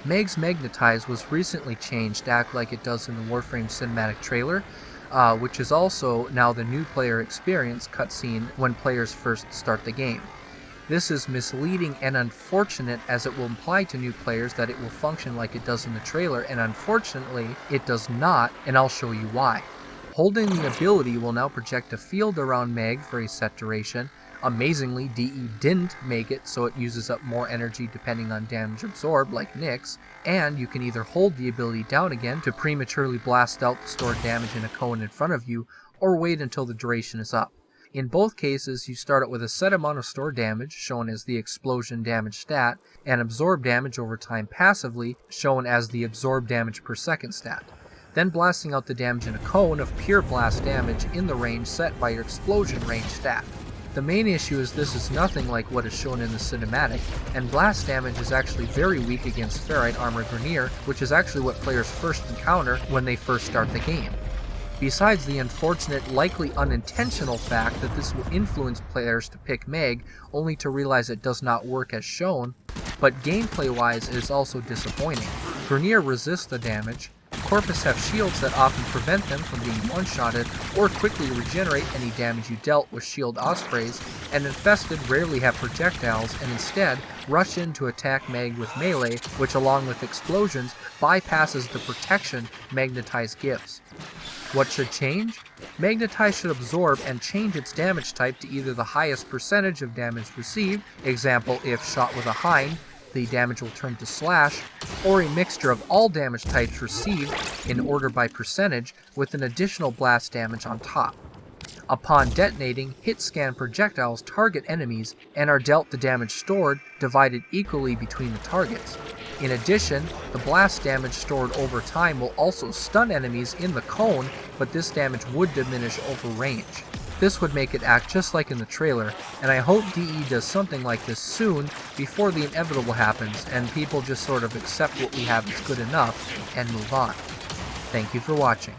Meg's Magnetize was recently changed to act like it does in the Warframe cinematic trailer, which is also now the new player experience cutscene when players first start the game. This is misleading and unfortunate, as it will imply to new players that it will function like it does in the trailer, and unfortunately it does not, and I'll show you why. Holding the ability will now project a field around Meg for a set duration. Amazingly, DE didn't make it so it uses up more energy depending on damage absorbed, like Nyx, and you can either hold the ability down again to prematurely blast out the stored damage in a cone in front of you, or wait until the duration is up. In both cases, you start out with a set amount of stored damage, shown as the explosion damage stat, and absorb damage over time passively, shown as the absorb damage per second stat, then blasting out the damage in a cone of pure blast damage in the range set by your explosion range stat. The main issue is this is nothing like what is shown in the cinematic, and blast damage is actually very weak against ferrite armor Grineer, which is actually what players first encounter when they first start the game. Besides the unfortunate, likely unintentional fact that this will influence players to pick Meg, only to realize it does not work as shown, but gameplay-wise it is also disappointing. Grineer resists the damage, Corpus have shields that often prevent them from being one-shotted or quickly regenerate any damage you dealt with shield ospreys, and Infested rarely have projectiles and instead rush in to attack Meg with melee, which along with explosions bypasses the protection Magnetize gives. What should change? Magnetize should absorb and change its damage type to either the highest percentage of damage received, example if shot with a hind, the damage will turn to slash, or a mixture of all damage types received in order by percentage with an additional blast damage on top. Upon detonating, hit scan projectiles target enemies and are dealt the damage stored divided equally between the targets. In addition, the blast damage stored over time will also stun enemies in the cone, but this damage would diminish over range. This would make it act just like in the trailer, and I hope DE does something like this soon before the inevitable happens and people just sort of accept what we have is good enough and move on. Thank you for watching.